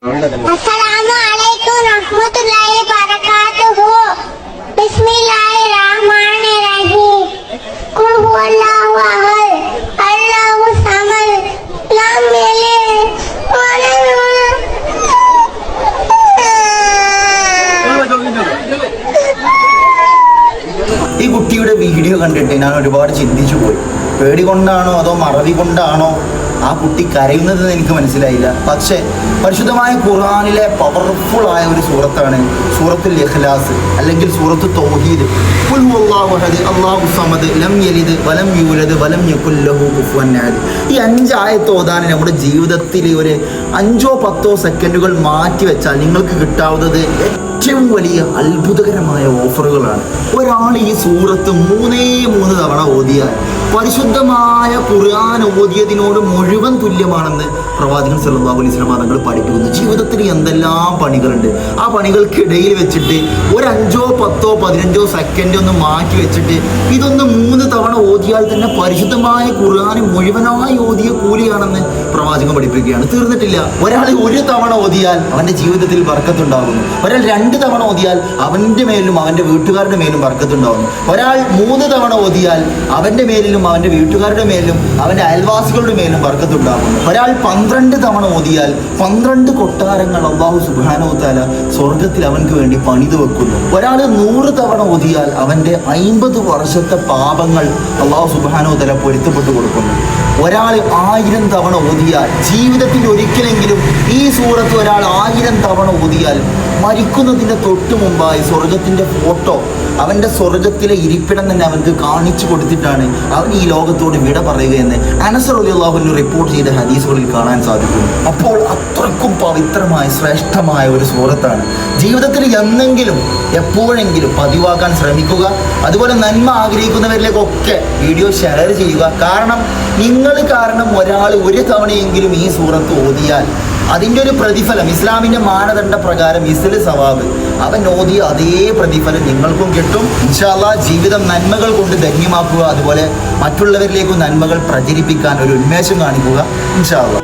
अस्सलामुअलैकुम रहमतुल्लाहि बरकातुहू। बिस्मिल्लाहिर्रहमानिर्रहीम। कुल हुवल्लाहु अहद, अल्लाहु समद, लम यलिद वलम यूलद। ഈ കുട്ടിയുടെ വീഡിയോ കണ്ടിട്ട് ഞാൻ ഒരുപാട് ചിന്തിച്ചു പോയി. പേടി കൊണ്ടാണോ അതോ മറവി കൊണ്ടാണോ ആ കുട്ടി കരയുന്നതെന്ന് എനിക്ക് മനസ്സിലായില്ല. പക്ഷേ പരിശുദ്ധമായ ഖുർആനിലെ പവർഫുൾ ആയ ഒരു സൂറത്താണ് സൂറത്തുൽ ഇഖ്ലാസ് അല്ലെങ്കിൽ സൂറത്തു തൗഹീദ്. ഖുൽ ഹുവല്ലാഹു അഹദ് അല്ലാഹു സമദ് ലം യലിദ് വലം യൂലദ് വലം യകുൽ ലഹു കുഫുവൻ അഹദ്. ഈ 5 ആയത്ത് ഓതാൻ നമ്മുടെ ജീവിതത്തിൽ ഒരു 5-10 സെക്കൻഡുകൾ മാറ്റി വെച്ചാൽ നിങ്ങൾക്ക് കിട്ടാവുന്നത് ഏറ്റവും വലിയ അത്ഭുതകരമായ ഓഫറുകളാണ്. ഒരാൾ ഈ സൂറത്ത് 3 തവണ ഓതിയാൽ പരിശുദ്ധമായ ഖുർആൻ ഓതിയതിനോട് മുഴുവൻ തുല്യമാണെന്ന് പ്രവാചകൻ സല്ലല്ലാഹു അലൈഹി വസല്ലം തങ്ങൾ പഠിപ്പിക്കുന്നു. ജീവിതത്തിൽ എന്തെല്ലാം പണികളുണ്ട്, ആ പണികൾക്കിടയിൽ വെച്ചിട്ട് ഒരു 5-10-15 സെക്കൻഡ് ഒന്ന് മാറ്റി വെച്ചിട്ട് ഇതൊന്ന് 3 തവണ ഓതിയാൽ തന്നെ പരിശുദ്ധമായ ഖുർആൻ മുഴുവനായി ഓതിയ കൂലിയാണെന്ന് പ്രവാചകൻ പഠിപ്പിക്കുകയാണ്. തീർന്നിട്ടില്ല. ഒരാൾ 1 തവണ ഓതിയാൽ അവൻ്റെ ജീവിതത്തിൽ ബർക്കത്തുണ്ടാകുന്നു. ഒരാൾ 2 തവണ ഓതിയാൽ അവൻ്റെ മേലും അവൻ്റെ വീട്ടുകാരുടെ മേലും ബർക്കത്തുണ്ടാകുന്നു. ഒരാൾ 3 തവണ ഓതിയാൽ അവൻ്റെ മേലിലും അവൻ്റെ വീട്ടുകാരുടെ മേലും അവൻ്റെ അയൽവാസികളുടെ മേലും ബർക്കത്തുണ്ടാകുന്നു. ഒരാൾ 12 തവണ ഓതിയാൽ 12 കൊട്ടാരങ്ങൾ അല്ലാഹു സുബ്ഹാനഹു വ തആല സ്വർഗത്തിൽ അവൻക്ക് വേണ്ടി പണിതു വെക്കുന്നു. ഒരാൾ 100 തവണ ഓതിയാൽ അവൻ്റെ 50 വർഷത്തെ പാപങ്ങൾ അല്ലാഹു സുബ്ഹാനഹു വ തആല പൊരുത്തപ്പെട്ടു കൊടുക്കുന്നു. ഒരാൾ 1000 തവണ ഓതിയാൽ, ജീവിതത്തിൽ ഒരിക്കലെങ്കിലും ഈ സൂറത്ത് ഒരാൾ 1000 തവണ ഓതിയാൽ മരിക്കുന്നതിൻ്റെ തൊട്ട് മുമ്പായി സ്വർഗത്തിൻ്റെ ഫോട്ടോ, അവൻ്റെ സ്വർഗത്തിലെ ഇരിപ്പിടം തന്നെ അവൻക്ക് കാണിച്ചു കൊടുത്തിട്ടാണ് അവൻ ഈ ലോകത്തോട് വിട പറയുകയെന്ന് അനസ് റളിയല്ലാഹു അൻഹു റിപ്പോർട്ട് ചെയ്ത ഹദീസുകളിൽ കാണാൻ സാധിക്കുന്നു. അപ്പോൾ അത്രക്കും പവിത്രമായ ശ്രേഷ്ഠമായ ഒരു സൂറത്താണ്. ജീവിതത്തിൽ എന്നെങ്കിലും എപ്പോഴെങ്കിലും പതിവാക്കാൻ ശ്രമിക്കുക. അതുപോലെ നന്മ ആഗ്രഹിക്കുന്നവരിലേക്കൊക്കെ വീഡിയോ ഷെയർ ചെയ്യുക. കാരണം നിങ്ങൾ കാരണം ഒരാൾ 1 തവണയെങ്കിലും ഈ സൂറത്ത് ഓതിയാൽ അതിൻ്റെ ഒരു പ്രതിഫലം ഇസ്ലാമിൻ്റെ മാനദണ്ഡ പ്രകാരം ഇസ്ല സവാബ് അവൻ ഓതിയ അതേ പ്രതിഫലം നിങ്ങൾക്കും കിട്ടും. ഇൻഷാ അല്ലാഹ് ജീവിതം നന്മകൾ കൊണ്ട് ധന്യമാക്കുക. അതുപോലെ മറ്റുള്ളവരിലേക്കും നന്മകൾ പ്രചരിപ്പിക്കാൻ ഒരു ഉന്മേഷം കാണിക്കുക. ഇൻഷാ അല്ലാഹ്.